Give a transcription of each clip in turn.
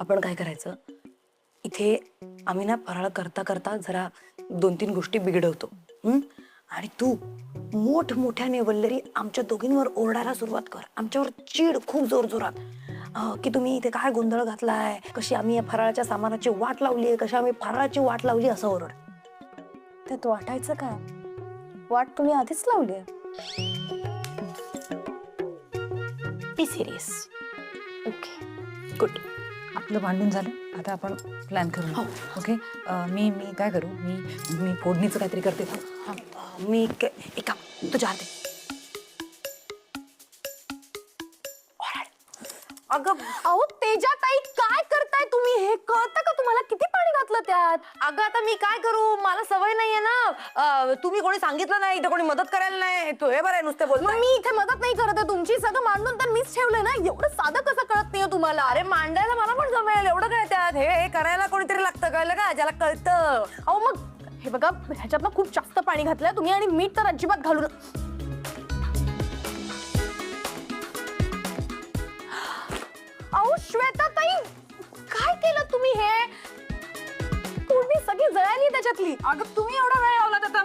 आपण काय करायचं, इथे आम्ही ना फराळ करता करता जरा 2-3 गोष्टी बिघडवतो. आणि तू मोठमोठ्याने वल्लरी आमच्या दोघींवर ओरडायला सुरुवात कर, आमच्यावर चीड खूप जोरजोरात, की तुम्ही इथे काय गोंधळ घातलाय, कशी आम्ही या फराळाच्या सामानाची वाट लावली आहे, कशी आम्ही फराळाची वाट लावली, असं ओरड. त्यात वाटायचं काय? वाट तुम्ही आधीच लावली. Be serious. ओके. गुड. आपलं भांडण झालं, आता आपण प्लॅन करू. हो. ओके. मी काय करू, मी फोडणीचं काहीतरी करते. मी एक काम, तुझ्या हाती. अगं अहो तेजाताई, काय करताय तुम्ही? हे कळतं का तुम्हाला? किती पाणी घातलं त्यात? अगं आता मी काय करू, मला सवय नाहीये ना. तुम्ही कोणी सांगितलं नाही, इथे कोणी मदत करायला नाही. तू हे बरं नुसते बोल. मग मी इथे मदत नाही करत आहे तुमची. सगळं मांडून तर मीच ठेवलंय ना. एवढं साधं कसं कळत नाहीये तुम्हाला? अरे मांडायला मला पण जमेल, एवढं काय त्यात. हे करायला कोणीतरी लागतं, कळलं का? ज्याला कळतं. अहो मग हे बघा, ह्याच्यात ना खूप जास्त पाणी घातलंय तुम्ही, आणि मीठ तर अजिबात घालू अहो श्वेताताई, काय केलं तुम्ही? हे तुम्ही सगळी जळाली त्याच्यातली. अगं तुम्ही एवढा वेळ लावला आता.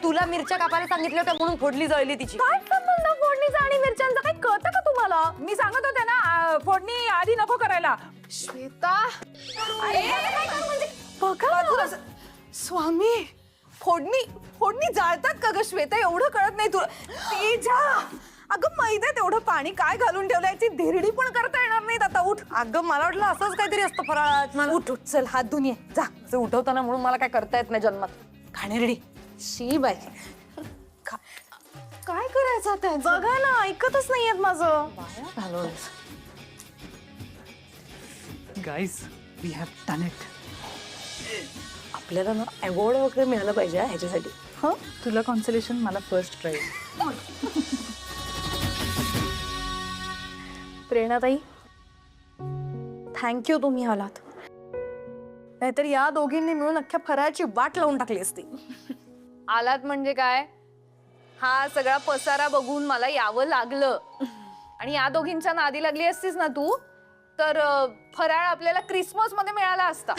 तुला मिरच्या कापायला सांगितलं होतं म्हणून फोडली जळली तिची. काय संबंध फोडणीचा आणि मिरच्यांचा? काय कळतं का तुम्हाला? मी सांगत होते ना, फोडणी आधी नको करायला. श्वेता, म्हणजे बघा स्वामी, फोडणी जाळतात का ग श्वेता? एवढं कळत नाही तुला? तेजा, अगं मैद्यात एवढं पाणी काय घालून ठेवलं, याची धिरडी पण करता येणार नाहीत. आता उठ. अगं मला वाटलं असंच काहीतरी असतं फराळात. मला उठ, चल हात धुवून ये जा. असं उठवताना म्हणून मला काय करता येत नाही जन्मात. खाणेरडी. शी बाई, काय करायचं आता? बघा ना, ऐकतच नाहीयेत माझं. Guys, we have done it. आपल्याला ना अवॉर्ड वगैरे मिळालं पाहिजे ह्याच्यासाठी. हो, तुला कॉन्सलेशन, मला फर्स्ट प्राइज. प्रेरणाताई, थँक्यू, तुम्ही आलात. नाहीतर या दोघींनी मिळून अख्ख्या फराळाची वाट लावून टाकली असती. आलात म्हणजे काय? हा सगळा पसारा बघून मला यावं लागलं. आणि या दोघींच्या नादी लागली असतीस ना तू, तर फराळ आपल्याला क्रिसमस मध्ये मिळाला असता.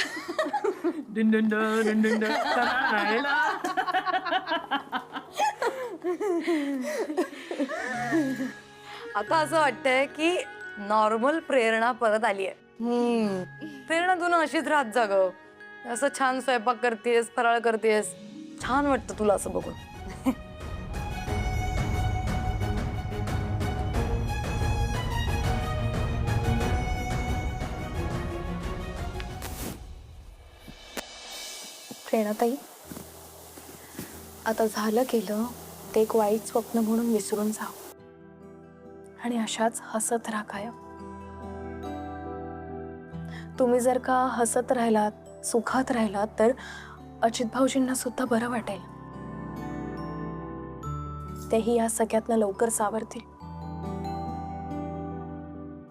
आता असं वाटतंय की नॉर्मल प्रेरणा परत आली आहे. प्रेरणा तू ना अशीच राहत जा ग. असं छान स्वयंपाक करतेस, फराळ करतेस, छान वाटतं तुला असं बघून. प्रेरणाताई, आता झालं गेलं ते एक वाईट स्वप्न म्हणून विसरून जाऊ, आणि अशाच हसत राहा कायम. तुम्ही जर का हसत राहिलात, सुखात राहिलात, तर अजित भाऊजींना सुद्धा बरं वाटेल. तेही या सगळ्यातनं लवकर सावरतील.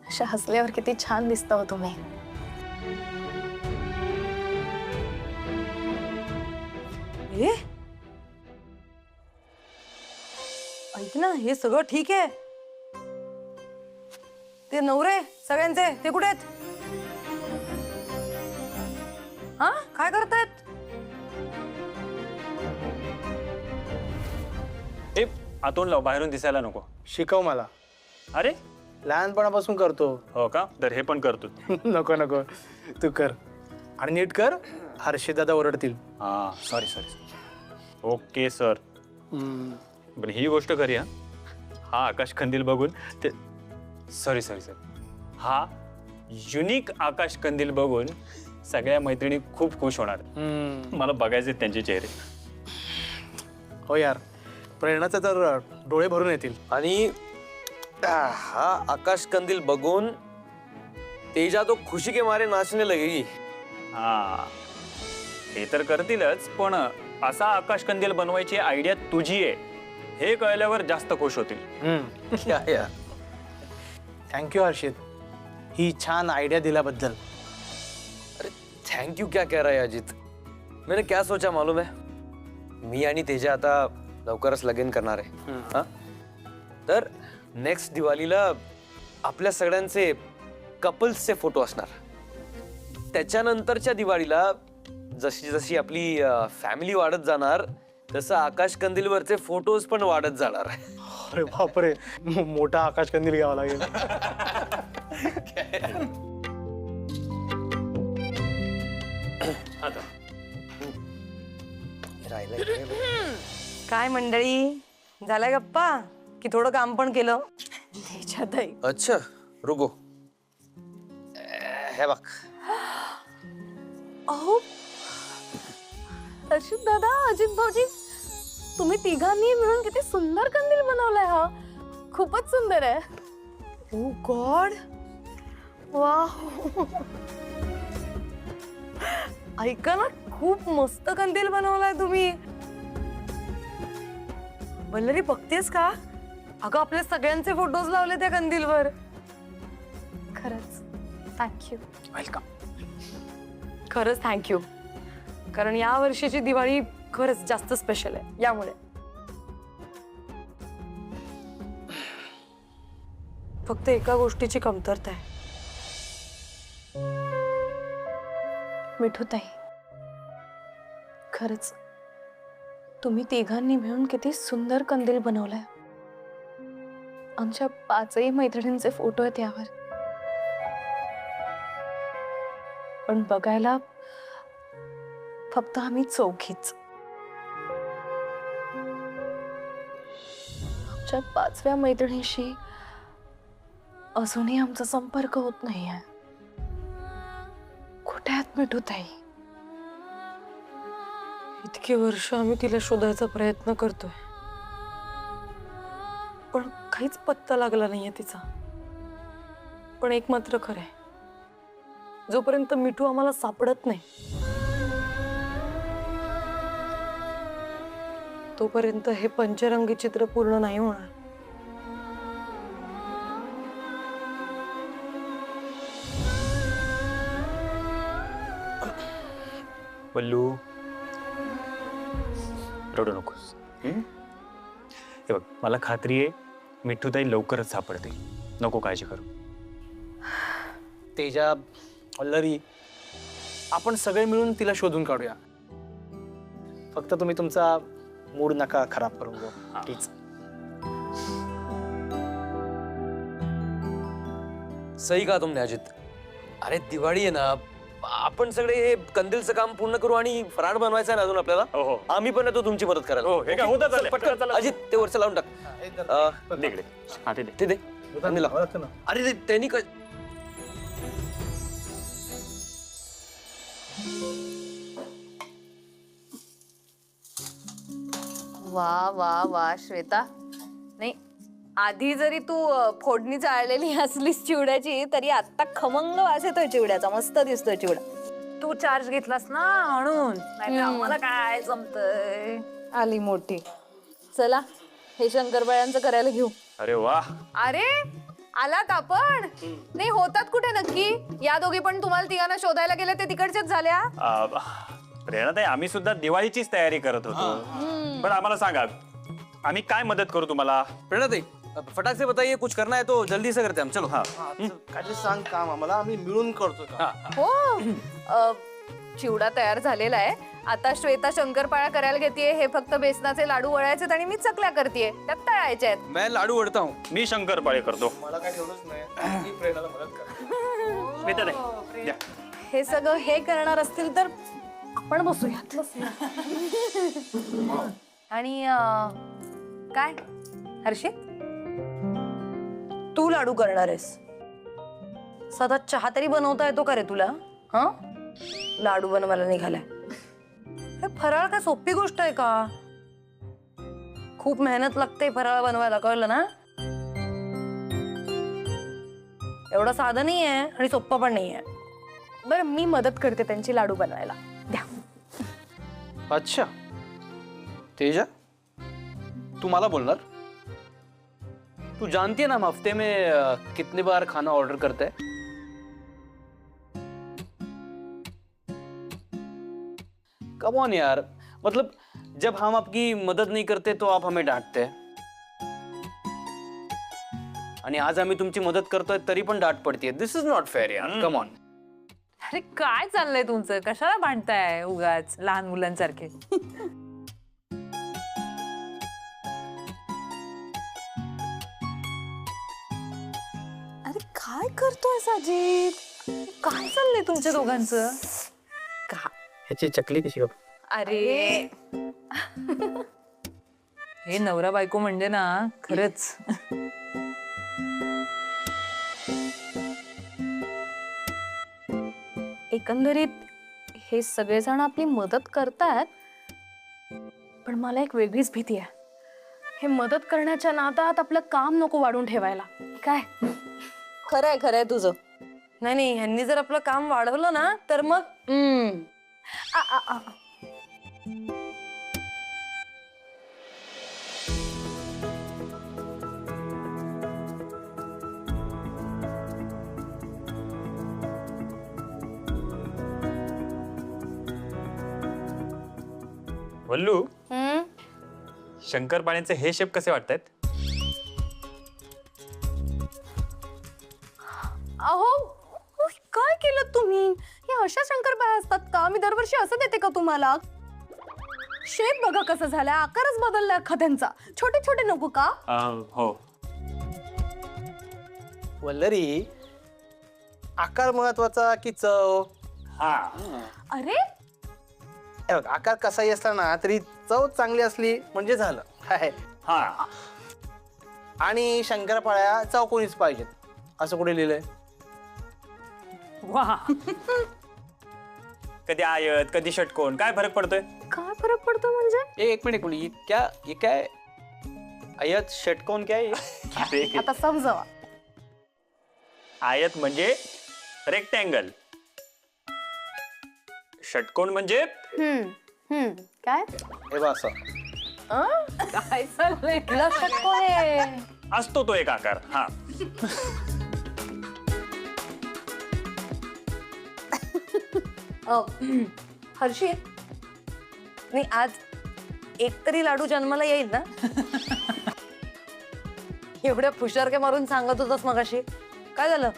अशा हसल्यावर किती छान दिसता हो तुम्ही. ऐक ना, हे सगळं ठीक आहे. ते नवरे सगळ्यांचे ते कुठे आहेत? हा, काय करतायत? ए, आतून लाव, बाहेरून दिसायला नको. शिकव मला. अरे लहानपणापासून करतो. हो का? तर हे पण करतो. नको नको, तू कर. आणि नीट कर, हर्षित दादा ओरडतील. हा, सॉरी सॉरी. Okay sir. पण ही गोष्ट खरी हा. हा आकाश कंदील बघून ते सॉरी सॉरी सर हा युनिक आकाश कंदील बघून सगळ्या मैत्रिणी खूप खुश होणार. मला बघायचे त्यांचे चेहरे. हो यार, प्रेरणाचे तर डोळे भरून येतील. आणि हा आकाश कंदील बघून तेजा तो खुशी के मारे नाचने लगेगी. हा, हे तर करतीलच, पण असा आकाश कंदील बनवायची आयडिया तुझी आहे हे कळल्यावर जास्त खुश होतील. क्या यार, थँक्यू हर्षित, ही छान आयडिया दिल्याबद्दल. अरे थैंक यू क्या कह रहा है अजित? मैंने क्या सोचा मालूम है? मी आणि तेजा आता लवकरच लगीन करणार आहे. हा, तर नेक्स्ट दिवाळीला आपल्या सगळ्यांचे कपल्सचे फोटो असणार. त्याच्यानंतरच्या दिवाळीला जशी जशी आपली फॅमिली वाढत जाणार तसं आकाश कंदीलवरचे फोटोज पण वाढत जाणार. अरे बापरे, मोठा आकाश कंदील घ्यावा लागेल. काय मंडळी, झाल्या गप्पा की थोडं काम पण केलं? त्याच्यातही अच्छा रुको, हे बघ. अहो हर्षित दादा, अजित भाऊजी, तुम्ही तिघांनी मिळून किती सुंदर कंदील बनवलाय. हा खूपच सुंदर आहे. ओ गॉड, वा, ऐका ना, खूप मस्त कंदील बनवलाय तुम्ही. वल्लरी बघतेस का? अगं आपल्या सगळ्यांचे फोटोज लावले त्या कंदीलवर. खरंच थँक्यू. वेलकम. खरंच थँक्यू, कारण या वर्षीची दिवाळी खरंच जास्त स्पेशल आहे यामुळे. फक्त एका गोष्टीची कमतरता आहे. मिठूताई, खरंच तुम्ही तिघांनी मिळून किती सुंदर कंदील बनवलाय. आमच्या 5ही मैत्रिणींचे फोटो आहेत यावर, पण बघायला फक्त आम्ही चौघीच. आमच्या 5व्या मैत्रिणीशी अजूनही आमचा संपर्क होत नाहीये. कुठे आहेत मिठूताई? इतकी वर्ष आम्ही तिला शोधायचा प्रयत्न करतोय, पण काहीच पत्ता लागला नाहीये तिचा. पण एक मात्र खरंय, जोपर्यंत मिठू आम्हाला सापडत नाही तोपर्यंत हे पंचरंगी चित्र पूर्ण नाही होणार. वल्लू, रडू नकोस. हे बघ, मला खात्री आहे मिठूताई लवकरच सापडते. नको काळजी करू. तेजा, वल्लरी, आपण सगळे मिळून तिला शोधून काढूया. फक्त तुम्ही तुमचा मूड नका खराब करून घेऊ, प्लीज. सही कहा तुमने अजित. अरे दिवाळी आहे ना, आपण सगळे हे कंदीलचं काम पूर्ण करू आणि फराळ बनवायचा आहे ना अजून आपल्याला. हो हो आम्ही पण येतो तुमची मदत करायला. हो, हे काय ओके? होतं चाललंय. चल, पटकन. चला. अजित ते वरचं लावून टाक. दे इकडे. हा, ते दे. ते दे. आणि लाव. अरे ते त्यांनी वा वा वा श्वेता, नाही आधी जरी तू फोडणी जाळलेली असलीस चिवड्याची, तरी आता खमंग वास येतोय चिवड्याचा. मस्त दिसतोय चिवडा. तू चार्ज घेतलास ना म्हणून, नाहीतर आम्हाला काय जमतंय. आली मोठी. चला हे शंकरपाळ्यांचं करायला घेऊ. अरे वा, अरे आलात आपण. नाही होतात कुठे नक्की या दोघी? पण तुम्हाला तिघांना शोधायला गेले ते तिकडच्याच झाल्या. प्रेरणाताई, आम्ही सुद्धा दिवाळीचीच तयारी करत होतो. पण आम्हाला सांगा, आम्ही काय मदत करू तुम्हाला? प्रेरणाताई, फटाक से बताइए, कुछ करना है तो जल्दी से करते हैं हम. चलो. हाँ. काय सांग काम आम्हाला, आम्ही मिळून करतो का? हो, चिवडा तयार झालेला आहे. आता श्वेता शंकरपाळ्या करायला घेतेय. हे फक्त बेसनाचे लाडू वळायचे आणि मी चकल्या करतेय, त्यात तळायच्या आहेत. मैं लाडू वड़ता हूँ. मी शंकरपाळे करतो. मला काय ठेवलंच नाही, मी प्रेरणाला मदत कर. मी तर नाही. द्या. हे सगळं हे करणार असतील तर आपण बसूयात. आणि काय हर्षित, तू लाडू करणार आहेस? साधा चहा तरी बनवता येतो का रे तुला? हा, लाडू बनवायला निघालाय. हे फराळ काय सोपी गोष्ट आहे का? खूप मेहनत लागते फराळ बनवायला, कळलं ना? एवढं साधं नाही आहे आणि सोपं पण नाही आहे. बरं, मी मदत करते त्यांची लाडू बनवायला. द्या. अच्छा तेजा, तू मला बोलणार? तू जानती है ना हम हफ्ते में कितनी बार खाना ऑर्डर करते हैं? कम ऑन यार, मतलब जब हम आपकी मदद नहीं करते तो आप हमें डांटते हैं, आणि आज आम्ही तुमची मदत करतोय तरी पण डांट पडतीये. दिस इज नॉट फेअर यार, कम ऑन. अरे काय चाललंय तुमचं? कशाला भांडताय उगाच लहान मुलांसारखे? अरे काय करतोय साजिद? काय चाललंय तुमच्या दोघांचं? ह्याची चकली कशी अरे हे नवरा बायको म्हणजे ना खरंच. एकंदरीत हे सगळेजण आपली मदत करतात, पण मला एक वेगळीच भीती आहे. हे मदत करण्याच्या नादात आपलं काम नको वाढून ठेवायला. काय? खरंय खरंय तुझं. नाही नाही, ह्यांनी जर आपलं काम वाढवलं ना तर मग आ, आ, आ. वल्लू, शंकरपाळ्यांचे हे शेप कसे वाटतायत? अहो काय केलं तुम्ही? हे अशा शंकरपाळ्या असतात का? मी दरवर्षी असं देते का तुम्हाला? शेप बघा कसं झालाय, आकारच बदललाय खात्यांचा. छोटे छोटे नको का? हो. वल्लरी, आकार महत्वाचा की चव? हा. अरे हे बघ, आकार कसाही असला ना तरी चव चांगली असली म्हणजे झालं. काय? हा. आणि शंकरपाळ्या चौकोनीच पाहिजेत असं कुठे लिहिलंय? वा. कधी आयत कधी षटकोन, काय फरक पडतोय? काय फरक पडतो म्हणजे? एक मिनिट ये क्या है? आयत षटकोन क्या है? अरे, आता समजावा. आयत म्हणजे रेक्टँगल, षटकोन म्हणजे काय? हे बघ असं. काय चाललंय? लक्षात कोण आहे? असतो तो एक आकार. हा. हर्षित, नाही आज एक तरी लाडू जन्माला येईल ना? एवढ्या फुशारके मारून सांगत होतास मगाशी, काय झालं?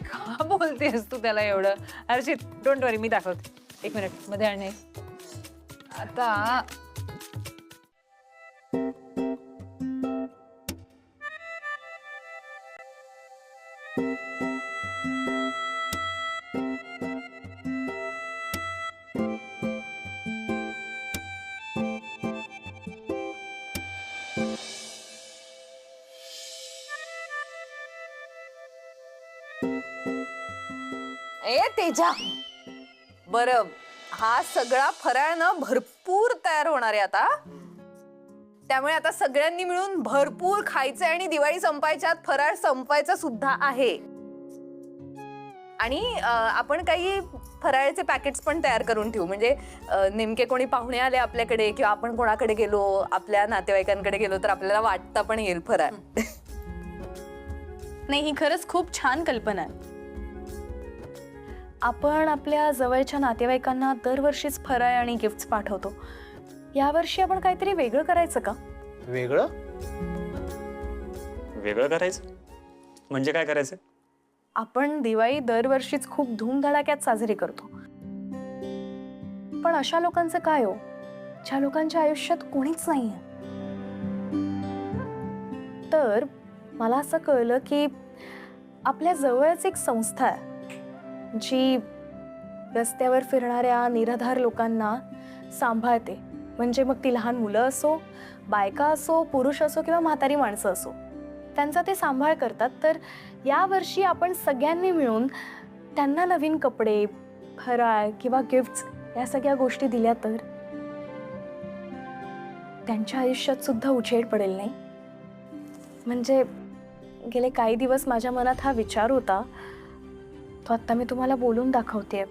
का बोलतेस तू त्याला एवढं? हर्षित, डोंट वरी, मी दाखवते. एक मिनिट मध्ये आणणे. आता ए तेजा, बरं, हा सगळा फराळ ना भरपूर तयार होणार आहे आता. त्यामुळे आता सगळ्यांनी मिळून भरपूर खायचंय आणि दिवाळी संपायच्यात फराळ संपायचा सुद्धा आहे. आणि आपण काही फराळाचे पॅकेट्स पण तयार करून ठेवू. म्हणजे नेमके कोणी पाहुणे आले आपल्याकडे किंवा आपण कोणाकडे गेलो, आपल्या नातेवाईकांकडे गेलो तर आपल्याला वाटता पण येईल फराळ. नाही, ही खरंच खूप छान कल्पना आहे. आपण आपल्या जवळच्या नातेवाईकांना दरवर्षीच फराळ आणि गिफ्ट्स पाठवतो. यावर्षी आपण काहीतरी वेगळं करायचं का? वेगळं? वेगळं करायचं म्हणजे काय करायचं? आपण दिवाळी दरवर्षीच खूप धूमधडाक्यात साजरी करतो, पण अशा लोकांचं काय हो, ज्या लोकांच्या आयुष्यात कोणीच नाहीये. तर मला असं कळलं की आपल्या जवळच एक संस्था आहे जी रस्त्यावर फिरणाऱ्या निराधार लोकांना सांभाळते. म्हणजे मग ती लहान मुलं असो, बायका असो, पुरुष असो किंवा म्हातारी माणसं असो, त्यांचा ते सांभाळ करतात. तर यावर्षी आपण सगळ्यांनी मिळून त्यांना नवीन कपडे, फराळ किंवा गिफ्ट्स या सगळ्या गोष्टी दिल्या तर त्यांच्या आयुष्यात सुद्धा उजेड पडेल, नाही? म्हणजे गेले काही दिवस माझ्या मनात हा विचार होता, तो आता मी तुम्हाला बोलून दाखवतेय.